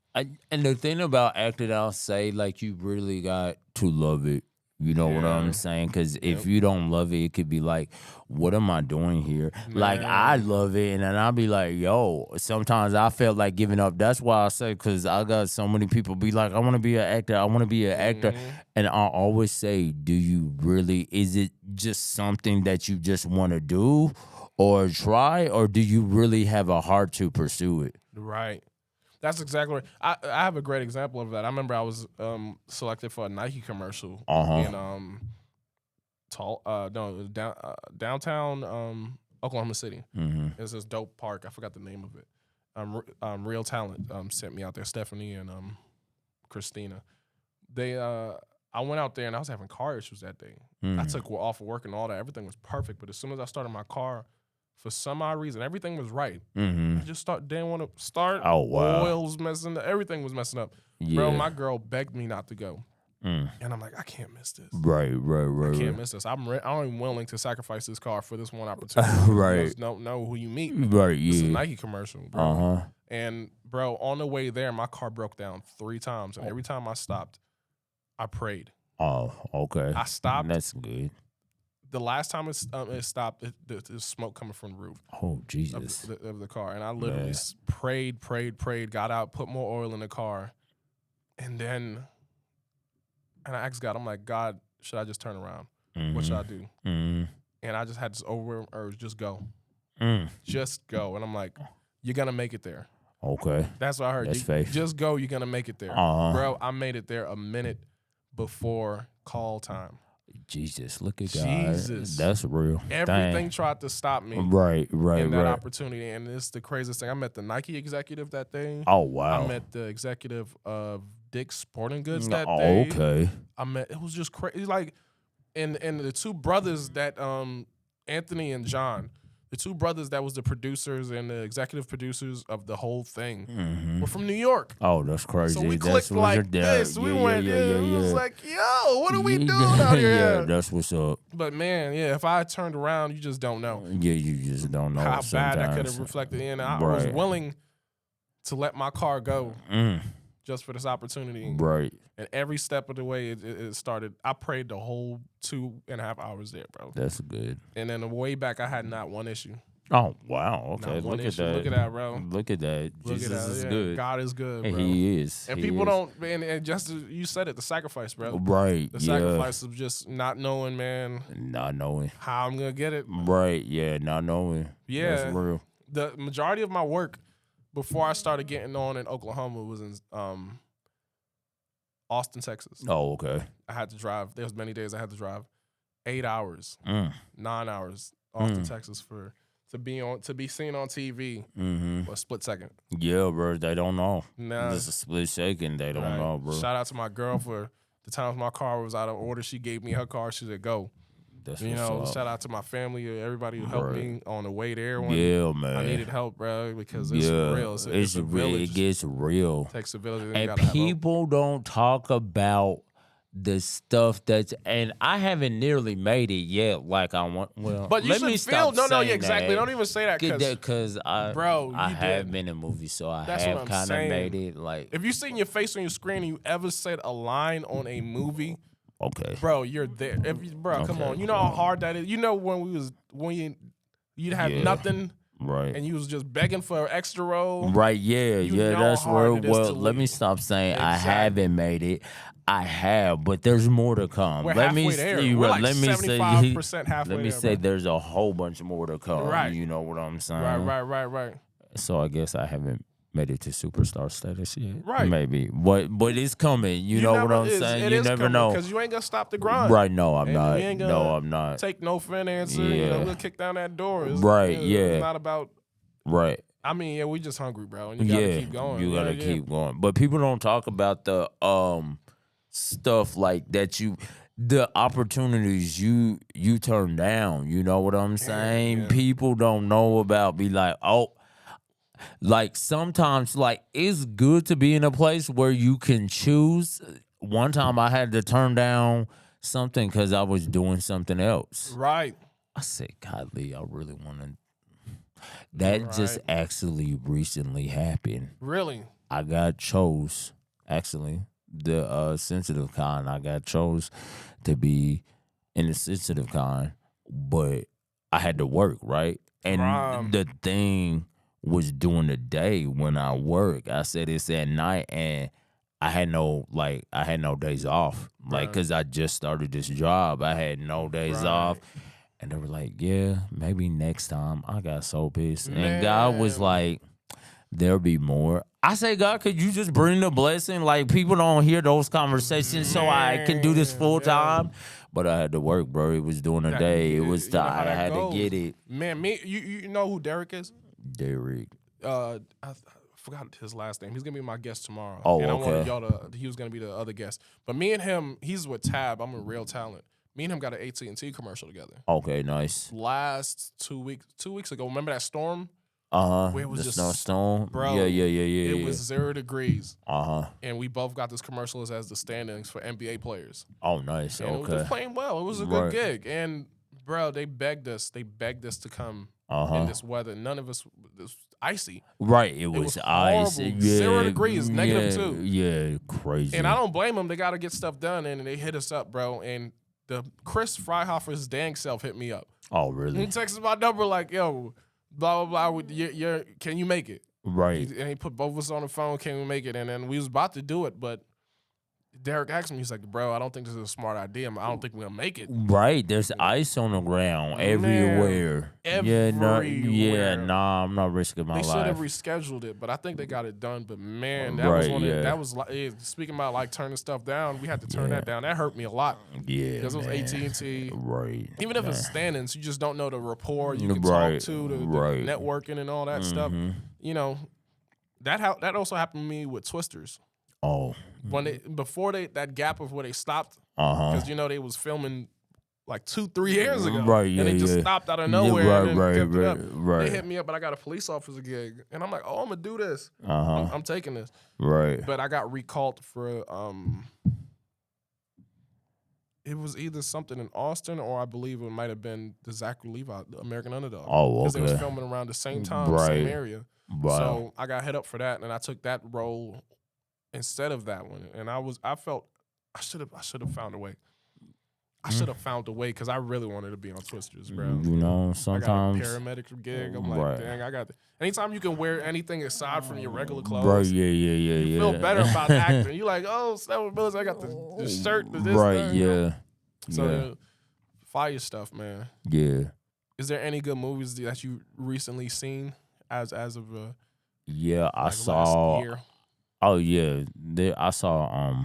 And the thing about acting, I'll say, like, you really got to love it. You know what I'm saying? Because if you don't love it, it could be like, what am I doing here? Man. Like, I love it, and then I'll be like, yo, sometimes I felt like giving up. That's why I say, because I got so many people be like, I want to be an actor. I want to be an actor. And I always say, do you really, is it just something that you just want to do or try, or do you really have a heart to pursue it? Right. That's exactly right. I have a great example of that. I remember I was selected for a Nike commercial in downtown Oklahoma City. It was this dope park. I forgot the name of it. Real Talent sent me out there. Stephanie and Christina. I went out there and I was having car issues that day. I took off of work and all that. Everything was perfect. But as soon as I started my car, for some odd reason, everything was right. I just didn't want to start. Oh, wow. Oil was messing up. Everything was messing up. Yeah. Bro, my girl begged me not to go. And I'm like, I can't miss this. Right. I can't miss this. I'm willing to sacrifice this car for this one opportunity. Right. You just don't know who you meet. Right, It's a yeah. Nike commercial, bro. And, bro, on the way there, my car broke down 3 times. And every time I stopped, I prayed. Oh, okay. I stopped. That's good. The last time it stopped, there's smoke coming from the roof. Oh, Jesus. Of the car. And I literally prayed, got out, put more oil in the car. And I asked God, I'm like, God, should I just turn around? What should I do? And I just had this overwhelming urge, just go. Just go. And I'm like, you're going to make it there. Okay. That's what I heard. That's faith. Just go, you're going to make it there. Bro, I made it there a minute before call time. Jesus, look at God. Jesus. That's real. Everything tried to stop me. Right. In that opportunity. And it's the craziest thing. I met the Nike executive that day. Oh, wow. I met the executive of Dick's Sporting Goods that day. Okay. It was just crazy. Like, and the 2 brothers that, Anthony and John, the 2 brothers that was the producers and the executive producers of the whole thing were from New York. Oh, that's crazy. So we clicked like this. We went, it was like, yo, what are we doing out here? Yeah, that's what's up. But man, if I turned around, you just don't know. Yeah, you just don't know How bad that sometimes. could have reflected in. I was willing to let my car go just for this opportunity. Right. And every step of the way it started, I prayed the whole 2.5 hours there, bro. That's good. And then the way back, I had not one issue. Oh wow, okay. Not one Look at issue. that. Look at that, bro. Look at that. Look Jesus at that. is Yeah, good. God is good, bro. He is. And He people is. don't, man, and just you said it, the sacrifice, bro. Right. The yeah. sacrifice of just not knowing, man, Not knowing. how I'm gonna get it. Right. Yeah. Not knowing. Yeah. That's real. The majority of my work before I started getting on in Oklahoma was in Austin, Texas. Oh, okay. I had to drive. There was many days I had to drive 8 hours, 9 hours, Austin, Texas to be seen on TV for a split second. Yeah, bro. They don't know. Nah. Just a split second. They don't know, bro. Shout out to my girl for the times my car was out of order. She gave me her car. She said, "Go." That's You what's know, up. shout out to my family, everybody who helped me on the way there. When Yeah, man. I needed help, bro, because it's real. It's a real. village. It gets real. It takes a village. And people don't talk about the stuff that's, and I haven't nearly made it yet. Like I want. Well, but you let should me feel. stop No, saying exactly. that. Don't even say that Because I have did. been in movies, so I That's have what I'm kind of saying. made it. Like, if you seen your face on your screen and you ever said a line on a movie, okay, bro, you're there. Come on. You know how hard that is. You know when you'd have nothing. right. And you was just begging for an extra role. Right, yeah, know that's how where. hard it is Well, to let me leave. stop saying I Exactly. haven't made it. I have, but there's more to come. We're let me halfway there. see. We're like let me 75% halfway Let me there, say bro. there's a whole bunch more to come. Right. You know what I'm saying? Right. So I guess I haven't made it to superstar status yet. Right. Maybe, but it's coming. You know what I'm saying? You never know. Because you ain't gonna stop the grind. Right? No, I'm And not. we ain't No, gonna I'm not. Take no for an answer. You Yeah. know, we'll kick down that door. Right, yeah. It's not about. Right. I mean, yeah, we just hungry, bro. And you gotta keep going. You gotta keep going. But people don't talk about the stuff like that. The opportunities you turn down. You know what I'm saying? yeah. People don't know about. Be like, oh, like sometimes, like it's good to be in a place where you can choose. One time I had to turn down something because I was doing something else. Right. I said, "Godly, I really want to." That just actually recently happened. Really? I got chose, actually, the sensitive kind. I got chose to be in the sensitive kind, but I had to work, right? And the thing was during the day when I work. I said it's at night, and I had no days off, like, because I just started this job. I had no days off. And they were like, yeah, maybe next time. I got so pissed. And God was like, there'll be more. I say, God, could you just bring the blessing? Like, people don't hear those conversations, so I can do this full time. But I had to work, bro. It was during the day. It was time. I had to get it. Man, you know who Derek is? Derek. I forgot his last name. He's gonna be my guest tomorrow. Oh, and I wanted okay. y'all to. He was gonna be the other guest. But me and him, he's with Tab. I'm a Real Talent. Me and him got an AT&T commercial together. Okay, nice. Last 2 weeks ago. Remember that storm? Where it was The just snowstorm? bro. Yeah. It was 0 degrees. Uh-huh. And we both got this commercials as the standings for NBA players. Oh, nice. And it was Okay. just playing well. It was a good gig. And bro, they begged us to come in this weather. None of us, it was icy. Right, it was ice. horrible. Yeah, 0 degrees, -2. Yeah, crazy. And I don't blame them. They got to get stuff done, and they hit us up, bro. And the Chris Freihofer's dang self hit me up. Oh, He really? texted my number like, yo, blah, blah, blah. Can you make it? Right. And he put both of us on the phone, can we make it? And then we was about to do it, but Derek asked me, he's like, bro, I don't think this is a smart idea. I don't think we're going to make it. Right, there's ice on the ground everywhere. Everywhere. Nah, I'm not risking my They should have life. rescheduled it, but I think they got it done. But man, that was like, speaking about like turning stuff down, we had to turn that down. That hurt me a lot. Yeah, Because it was AT&T. Right. Even if it's standings, you just don't know the rapport you can Right, talk to, the right. networking and all that stuff. You know, that also happened to me with Twisters. Oh. When that gap of where they stopped, Uh-huh. because they was filming like 2-3 years ago, Right, yeah, and they just yeah. stopped out of Yeah, nowhere and then right, kept it up. right. They hit me up, but I got a police officer gig, and I'm like, oh, I'm gonna do this. Uh-huh. I'm taking this, Right. but I got recalled for it was either something in Austin or I believe it might have been the Zachary Levi, the American Underdog. Oh, Because they was okay. filming around the same time, Right. same area. Wow. So I got hit up for that, and I took that role instead of that one. And I felt I should have found a way. I should have found a way because I really wanted to be on Twisters, bro. You know, sometimes I got a paramedic gig. I'm like, dang, I got. Anytime you can wear anything aside from your regular clothes, right? Yeah. You feel better about acting. You like, oh, Snell Mills, I got the shirt, this, right? thing. Yeah. So fire stuff, man. Yeah. Is there any good movies that you recently seen as of I saw. last year? Oh yeah, I saw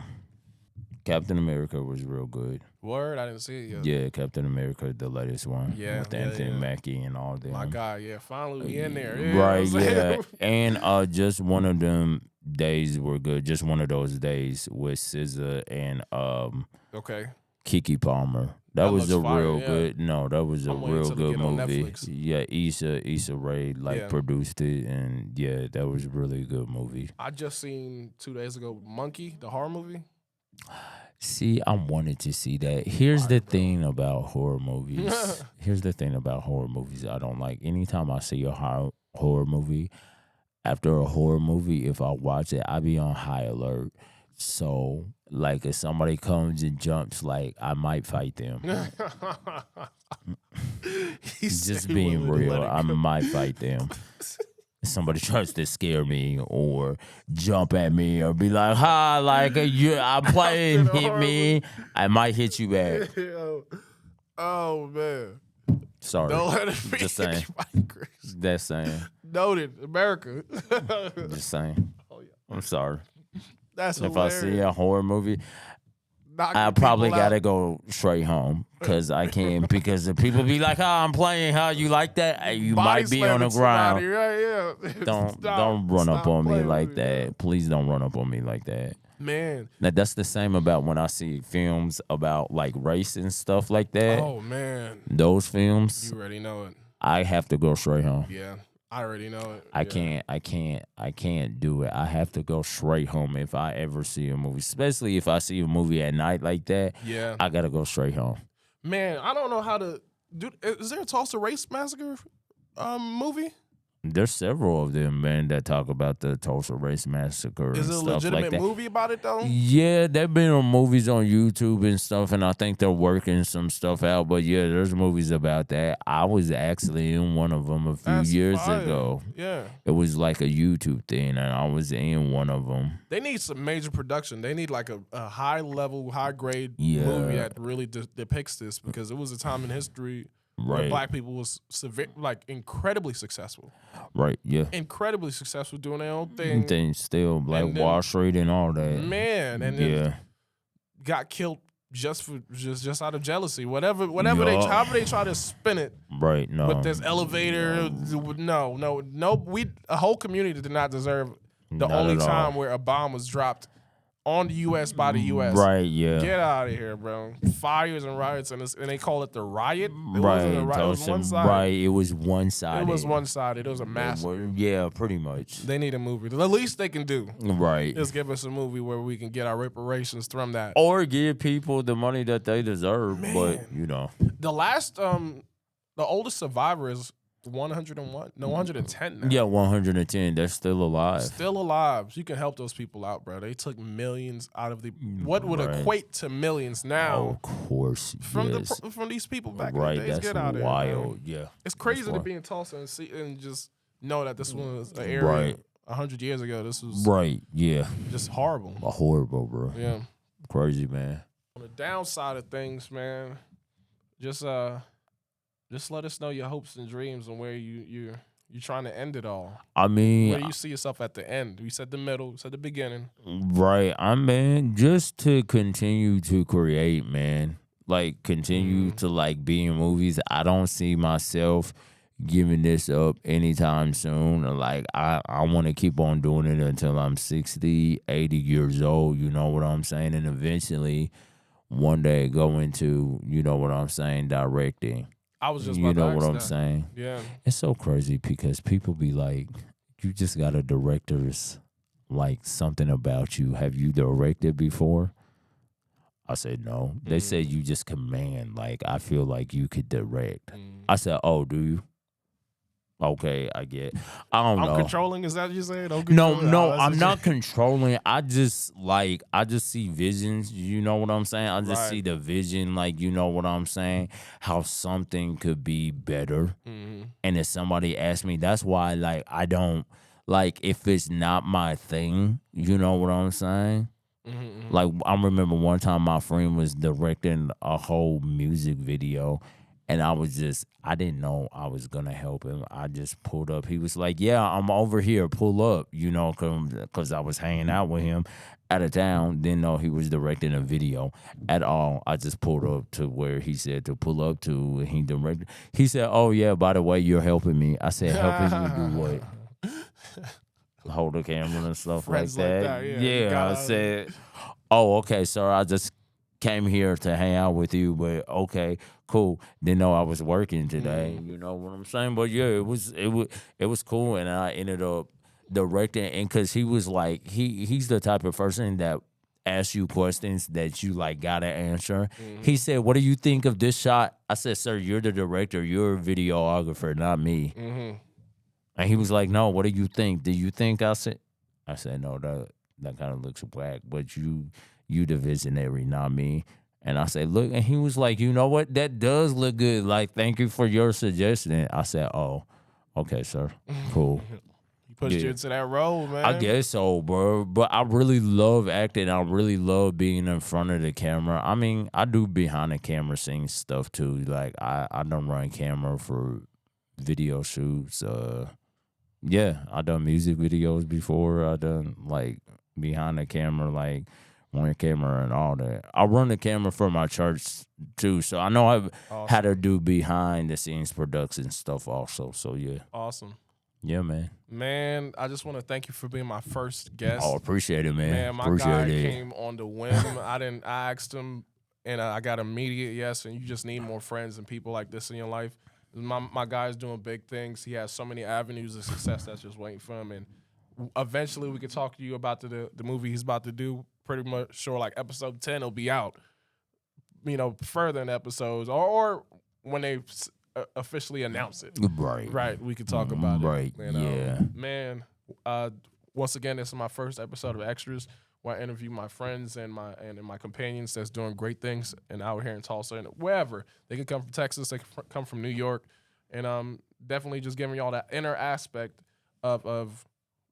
Captain America was real good. Word, I didn't see it yet. Yeah, Captain America, the latest one. Yeah, with Anthony Mackie and all them. My God, finally we in there. Right, yeah. And just one of them days were good. Just one of those days with SZA and okay. Keke Palmer. That was a real good. No, that was a real good movie. Yeah, Issa Rae produced it, and that was a really good movie. I just seen 2 days ago Monkey, the horror movie. See, I wanted to see that. Here's the thing about horror movies. I don't like. Anytime I see a horror movie, after a horror movie, if I watch it, I be on high alert. So, like, if somebody comes and jumps, like, I might fight them. Just being real, I might fight them. If somebody tries to scare me or jump at me or be like, "Ha, like I'm playing, hit me," I might hit you back. Oh man, sorry. Don't let it be. Just saying. That's saying. Noted, America. Just saying. Oh, yeah. I'm sorry. That's if hilarious. I see a horror movie, I probably gotta go straight home because I can't. Because if people be like, "Oh, I'm playing," how you like that? You might be on the ground. Right, yeah. Don't run up on me like that. Please don't run up on me like that. Man, now that's the same about when I see films about like race and stuff like that. Oh man, those films. You already know it. I have to go straight home. Yeah. I already know it. I can't do it. I have to go straight home if I ever see a movie, especially if I see a movie at night like that. Yeah, I gotta go straight home. Man, I don't know how to do. Is there a Tulsa Race Massacre movie? There's several of them, man, that talk about the Tulsa Race Massacre. Is and it a stuff legitimate like that. movie about it though? Yeah, they've been on movies on YouTube and stuff, and I think they're working some stuff out. But yeah, there's movies about that. I was actually in one of them a few years ago. Yeah, it was like a YouTube thing, and I was in one of them. They need some major production. They need like a high level, high grade movie that really depicts this, because it was a time in history. Where black people was incredibly successful. Right, yeah. Incredibly successful doing their own thing. Still, Black Wall Street and all that. Man, and then got killed just out of jealousy. Whatever however they try to spin it. Right, no. With this elevator, a whole community did not deserve the only time where a bomb was dropped on the U.S. by the U.S. Right, yeah. Get out of here, bro. Fires and riots, and they call it the riot. It wasn't a riot. It was one-sided. Right, it was one-sided. It was one-sided. It was a massacre. Yeah, pretty much. They need a movie. The least they can do. Right. Is give us a movie where we can get our reparations from that. Or give people the money that they deserve. Man. But, you know. The last, the oldest survivor is 101? No, 110 now. Yeah, 110. They're still alive. Still alive. So you can help those people out, bro. They took millions out of what would equate to millions now. Of course, from these people back in the days. That's Get out of wild. Here, yeah. It's crazy to be in Tulsa and just know that this was an area 100 years ago. This was just horrible. Horrible, bro. Yeah. Crazy, man. On the downside of things, man, just let us know your hopes and dreams and where you're trying to end it all. I mean, where do you see yourself at the end? We said the middle, we said the beginning. Right. Just to continue to create, man. Like, continue to, like, be in movies. I don't see myself giving this up anytime soon. Like, I want to keep on doing it until I'm 60, 80 years old. You know what I'm saying? And eventually, one day, go into, you know what I'm saying, directing. I was just about to ask what I'm that. saying? Yeah. It's so crazy because people be like, you just got a director's, like, something about you. Have you directed before? I said, no. They said you just command. Like, I feel like you could direct. I said, oh, do you? Okay, I get. I don't I'm know. controlling. Is that what you saying? Don't No, control. no, That's I'm what not controlling. I just see visions. You know what I'm saying? I just Right. see the vision, like, you know what I'm saying? How something could be better. And if somebody asks me, that's why, like, I don't, like, if it's not my thing, you know what I'm saying? Like, I remember one time my friend was directing a whole music video, and I didn't know I was gonna help him. I just pulled up. He was like, "Yeah, I'm over here. Pull up," you know, because I was hanging out with him out of town. Didn't know he was directing a video at all. I just pulled up to where he said to pull up to. And he directed. He said, "Oh yeah, by the way, you're helping me." I said, "Helping you do what?" Hold the camera and stuff like Friends like that. that, yeah. You Yeah, I gotta said, "Oh, okay, sir. I just came here to hang out with you, but okay, cool. Didn't know I was working today. You know what I'm saying? But yeah, it was cool, and I ended up directing, and because he was like he's the type of person that asks you questions that you like gotta answer. He said, "What do you think of this shot?" I said, "Sir, you're the director. You're a videographer, not me." And he was like, "No, what do you think? Do you think I said?" I said, "No, that kind of looks whack, but you the visionary, not me." And I said, "Look," and he was like, "You know what? That does look good. Like, thank you for your suggestion." I said, "Oh, okay, sir. Cool." He pushed you Yeah. into that role, man. I guess so, bro. But I really love acting. I really love being in front of the camera. I mean, I do behind the camera scene stuff too. Like I don't run camera for video shoots. Yeah, I done music videos before. I done like behind the camera, like on camera and all that. I run the camera for my church too, so I know I've had to do behind the scenes production stuff also. So yeah, Awesome. yeah, man. Man, I just want to thank you for being my first guest. Oh, appreciate it, man. Man, my Appreciate guy it. came on the whim. I asked him, and I got immediate yes. And you just need more friends and people like this in your life. My guy's doing big things. He has so many avenues of success that's just waiting for him. And eventually, we could talk to you about the movie he's about to do. Pretty much sure, like episode 10 will be out. You know, further in episodes, or when they officially announce it. Right. Right, we could talk about Right. it. And, Yeah. man. Once again, this is my first episode of Extras, where I interview my friends and my companions that's doing great things and out here in Tulsa and wherever. They can come from Texas, they can come from New York, and definitely just giving y'all that inner aspect of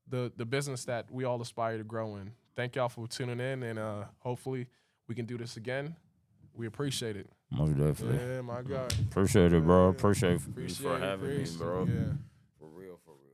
the business that we all aspire to grow in. Thank y'all for tuning in, and hopefully we can do this again. We appreciate it. Most definitely. Yeah, my God. Appreciate it, bro. Yeah. Appreciate you Appreciate for it, having me, Chris. bro. Yeah. For real, for real.